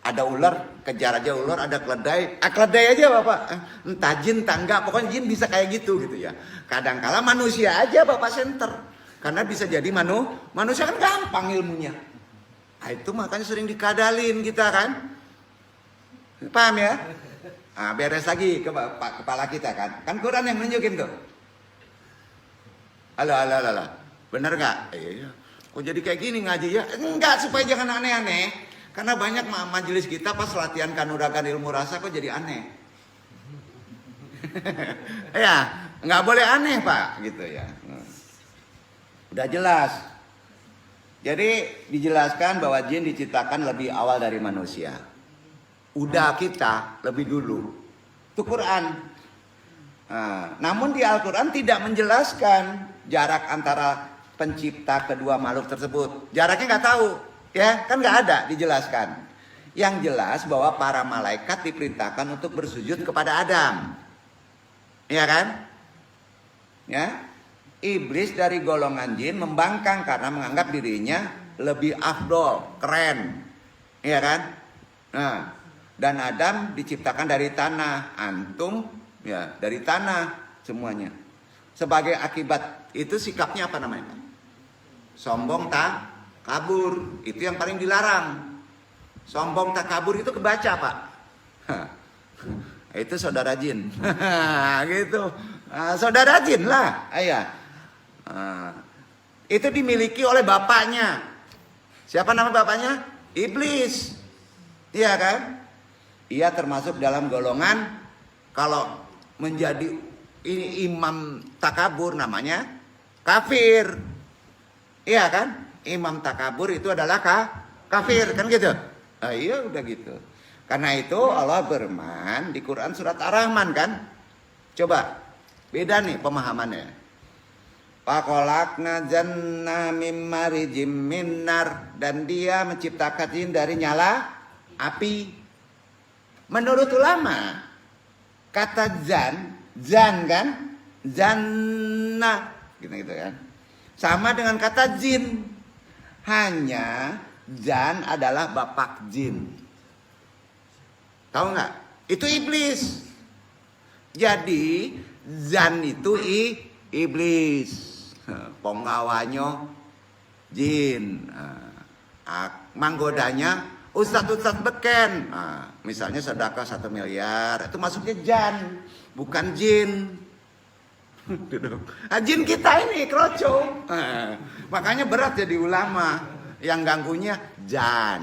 Speaker 1: Ada ular, kejar aja ular, ada keledai. Keledai aja Bapak. Entah jin, entah enggak. Pokoknya jin bisa kayak gitu ya. Kadang-kala manusia aja Bapak center. Karena bisa jadi manusia kan gampang ilmunya. Nah, itu makanya sering dikadalin kita kan. Paham ya? Nah, beres lagi ke kepala kita kan. Kan Quran yang nunjukin tuh. Halo. Bener gak? Iya. Kok jadi kayak gini ngaji ya? Enggak, supaya jangan aneh-aneh. Karena banyak majelis kita pas latihan kanuragan ilmu rasa kok jadi aneh. Ya, nggak boleh aneh Pak, gitu ya. Udah jelas. Jadi dijelaskan bahwa jin diciptakan lebih awal dari manusia. Udah kita lebih dulu. Itu Quran. Nah, namun di Al-Quran tidak menjelaskan jarak antara pencipta kedua makhluk tersebut. Jaraknya nggak tahu. Ya, kan nggak ada dijelaskan. Yang jelas bahwa para malaikat diperintahkan untuk bersujud kepada Adam. Ya kan? Ya. Iblis dari golongan jin membangkang karena menganggap dirinya lebih afdol, keren. Ya kan? Nah, dan Adam diciptakan dari tanah, antum ya dari tanah semuanya. Sebagai akibat itu sikapnya apa namanya? Sombong kabur, itu yang paling dilarang. Sombong takabur itu kebaca Pak. Itu saudara jin. Gitu. Saudara jin lah. Itu dimiliki oleh bapaknya. Siapa nama bapaknya? Iblis. Iya kan? Ia termasuk dalam golongan kalau menjadi imam takabur namanya kafir. Iya kan? Imam takabur itu adalah kafir kan gitu. Iya udah gitu. Karena itu Allah berfirman di Quran surat Ar-Rahman kan. Coba beda nih pemahamannya. Faqalaqna janna mim marijim minnar, dan dia menciptakan jin dari nyala api. Menurut ulama kata zan kan, zanna gitu kan. Sama dengan kata jin. Hanya Jan adalah bapak jin. Tahu nggak? Itu iblis. Jadi Zan itu iblis. Penggawanyo jin. Manggodanya ustadz beken. Misalnya sedekah 1 miliar. Itu masuknya Jan. Bukan jin. Jin kita ini kroco. Makanya berat jadi ulama. Yang ganggunya jan.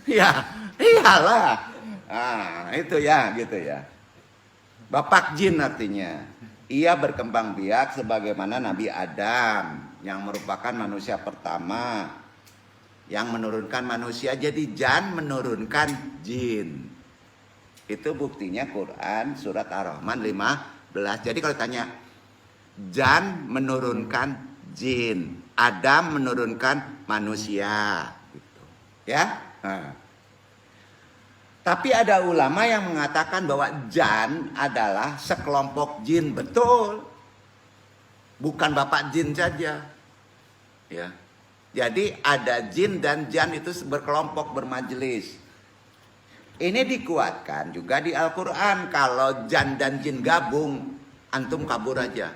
Speaker 1: Ya, iyalah. Itu ya, gitu ya. Bapak jin artinya. Ia berkembang biak sebagaimana Nabi Adam yang merupakan manusia pertama yang menurunkan manusia. Jadi jan menurunkan jin. Itu buktinya Quran surat Ar-Rahman 15. Jadi kalau tanya, Jan menurunkan jin, Adam menurunkan manusia, gitu. Ya. Nah. Tapi ada ulama yang mengatakan bahwa Jan adalah sekelompok jin, betul. Bukan bapak jin saja. Ya. Jadi ada jin dan Jan itu berkelompok bermajelis. Ini dikuatkan juga di Al-Quran. Kalau jan dan jin gabung, antum kabur aja.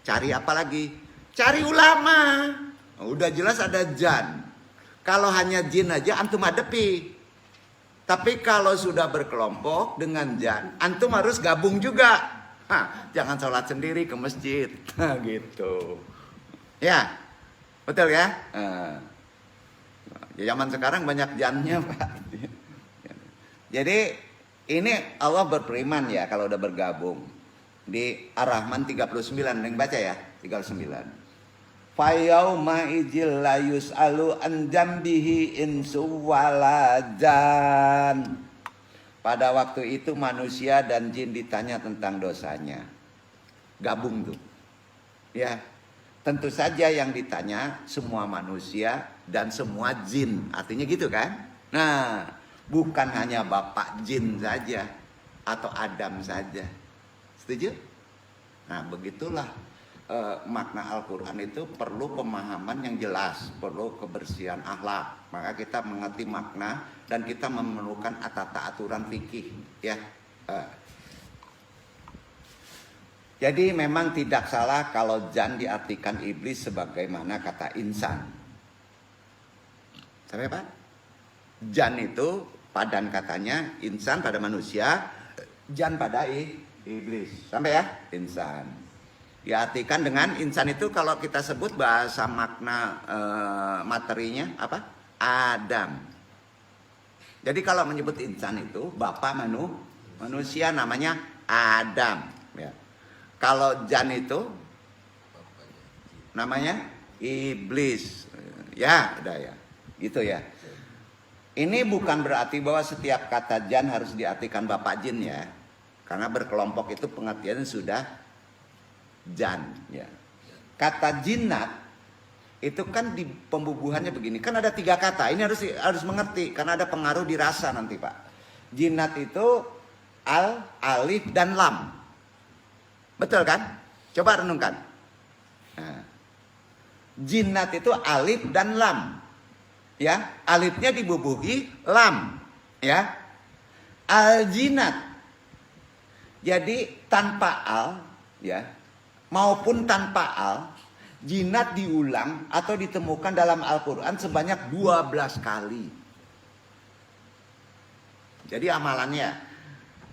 Speaker 1: Cari apa lagi? Cari ulama. Udah jelas ada jan. Kalau hanya jin aja antum hadapi. Tapi kalau sudah berkelompok dengan jan, antum harus gabung juga. Jangan sholat sendiri ke masjid. Gitu. Ya, betul ya? Zaman sekarang banyak jannya, Pak. Jadi ini Allah berfirman ya kalau udah bergabung. Di Ar-Rahman 39, yang baca ya, 39. Fayauma ijil la yus'alu an jambihi insu walajan. Pada waktu itu manusia dan jin ditanya tentang dosanya. Gabung tuh. Ya. Tentu saja yang ditanya semua manusia dan semua jin. Artinya gitu kan? Nah, bukan hanya bapak jin saja atau Adam saja. Setuju? Nah, begitulah makna Al-Quran itu perlu pemahaman yang jelas, perlu kebersihan akhlak. Maka kita mengerti makna dan kita memerlukan tata aturan fikih, ya. Jadi memang tidak salah kalau jan diartikan iblis sebagaimana kata insan. Sampai Pak? Jan itu padan katanya, insan pada manusia, jan pada iblis. Sampai ya? Insan. Diartikan dengan insan itu kalau kita sebut bahasa makna materinya apa? Adam. Jadi kalau menyebut insan itu bapak manusia namanya Adam. Ya. Kalau jan itu namanya iblis. Ya, udah ya. Gitu ya. Ini bukan berarti bahwa setiap kata jan harus diartikan bapak jin ya. Karena berkelompok itu pengertiannya sudah jan ya. Kata jinnat itu kan di pembubuhannya begini. Kan ada 3 kata. Ini harus mengerti karena ada pengaruh di rasa nanti, Pak. Jinnat itu al, alif dan lam. Betul kan? Coba renungkan. Nah, jinnat itu alif dan lam. Ya, alifnya dibubuhi lam, ya. Al jinnat. Jadi tanpa al, ya. Maupun tanpa al, jinnat diulang atau ditemukan dalam Al-Quran sebanyak 12 kali. Jadi amalannya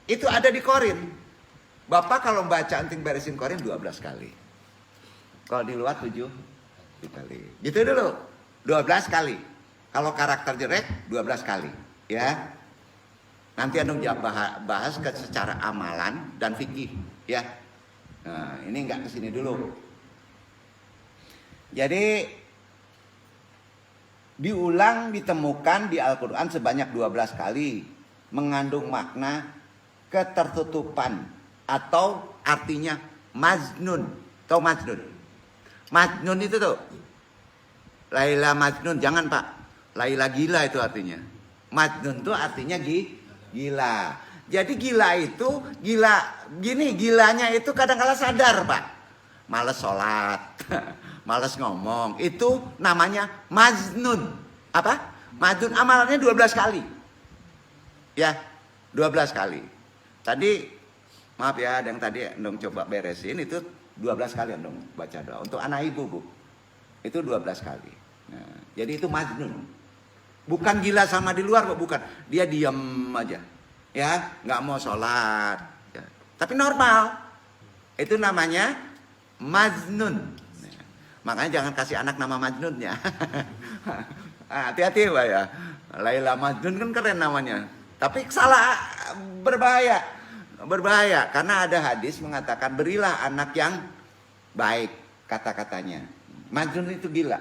Speaker 1: itu ada di Qorin. Bapak kalau baca anting beresin Qorin 12 kali. Kalau di luar 7 kali. Gitu dulu. 12 kali. Kalau karakter jelek 12 kali, ya. Nanti Anung bahas secara amalan dan fikih, ya. Nah, ini enggak kesini dulu. Jadi diulang ditemukan di Al-Quran sebanyak 12 kali. Mengandung makna ketertutupan atau artinya majnun. Tahu majnun? Majnun itu tuh Laila Majnun, jangan Pak. Laila gila itu artinya. Majnun itu artinya gila. Jadi gila itu, gilanya itu kadang-kala sadar Pak. Males sholat, males ngomong. Itu namanya majnun. Apa? Majnun amalannya 12 kali. Ya, 12 kali. Tadi, maaf ya, ada yang tadi Andong coba beresin, itu 12 kali Andong baca doa. Untuk anak ibu, Bu. Itu 12 kali. Nah, jadi itu majnun. Bukan gila sama di luar, bukan. Dia diam aja. Ya, nggak mau sholat. Ya. Tapi normal. Itu namanya majnun. Nah, makanya jangan kasih anak nama Majnun ya. Hati-hati Pak ya. Laila Majnun kan keren namanya. Tapi salah, berbahaya. Berbahaya. Karena ada hadis mengatakan berilah anak yang baik, kata-katanya. Majnun itu gila.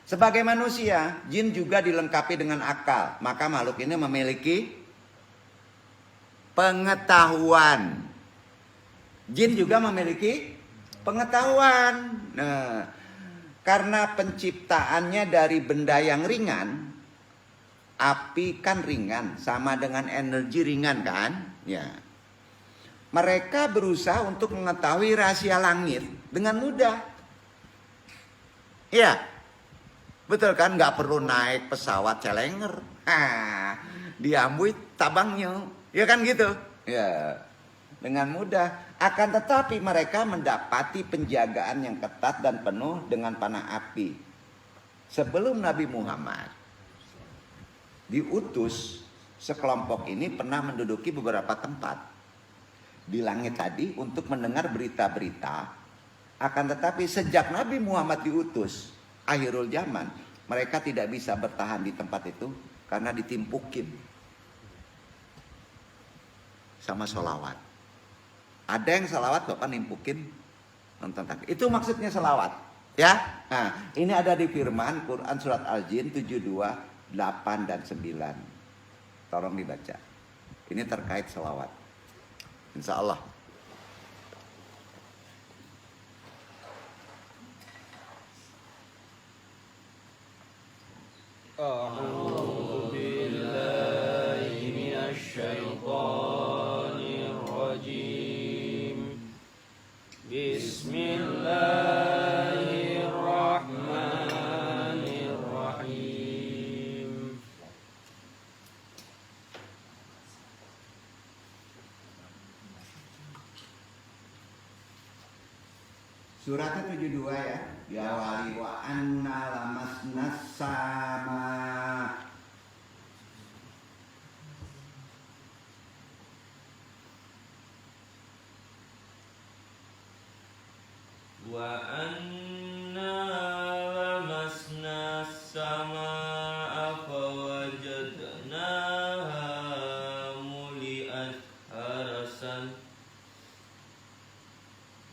Speaker 1: Sebagai manusia, jin juga dilengkapi dengan akal. Maka makhluk ini memiliki pengetahuan. Jin juga memiliki pengetahuan. Nah, karena penciptaannya dari benda yang ringan, api kan ringan, sama dengan energi ringan kan? Ya. Mereka berusaha untuk mengetahui rahasia langit dengan mudah. Iya, betul kan? Nggak perlu naik pesawat Challenger. Diambui tabangnya. Ya kan gitu. Ya, dengan mudah. Akan tetapi mereka mendapati penjagaan yang ketat dan penuh dengan panah api. Sebelum Nabi Muhammad diutus, sekelompok ini pernah menduduki beberapa tempat di langit tadi untuk mendengar berita-berita. Akan tetapi sejak Nabi Muhammad diutus, akhirul zaman, mereka tidak bisa bertahan di tempat itu karena ditimpukin sama sholawat. Ada yang sholawat Bapak nimpukin nonton takbir. Itu maksudnya sholawat. Ya, nah ini ada di firman Quran surat Al-Jin 72, 8 dan 9. Tolong dibaca. Ini terkait sholawat. Insya Allah.
Speaker 2: أعوذ بالله من الشيطان الرجيم بسم الله الرحمن الرحيم
Speaker 1: Suratnya 72 ya. Diawali wa anna lamasnas sama.
Speaker 2: وأنا لمسنا السماء فوجدناها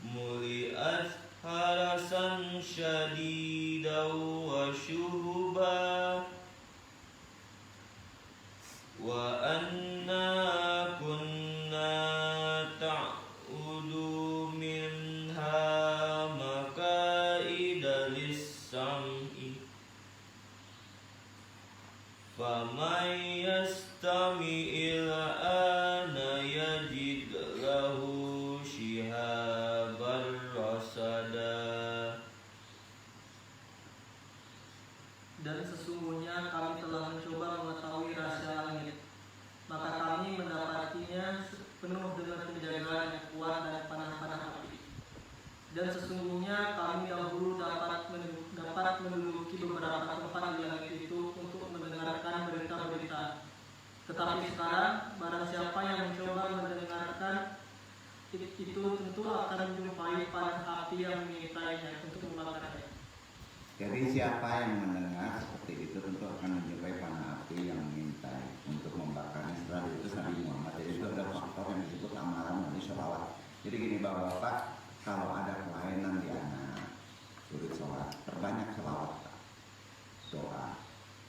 Speaker 2: ملئت حرسا شديدا وشهبا وأنا كنا تعود منها مقاعد للسمع فمن يستمع الآن يجد له شهابا رصدا.
Speaker 3: Dan sesungguhnya kami telah mencoba mengetahui rahasia langit, maka kami mendapatinya penuh dengan penjagaan yang kuat dan panah-panah api. Dan sesungguhnya kami dahulu dapat menduduki beberapa tempat di langit itu untuk mendengarkan berita-berita. Tetapi sekarang barang siapa yang mencoba mendengarkan itu tentu akan menjumpai panah api yang mengintainya untuk membakarnya.
Speaker 1: Jadi siapa yang mendengar seperti itu tentu akan menjumpai panah api yang mengintai untuk membakarnya. Setelah itu Nabi Muhammad. Jadi itu ada faktor yang disebut amalan dari sholawat. Jadi gini Bapak-bapak, kalau ada kelainan di anak sulit sholat, perbanyak sholawat, doa,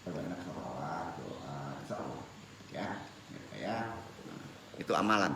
Speaker 1: perbanyak sholawat, doa, insya Allah, ya, itu amalan.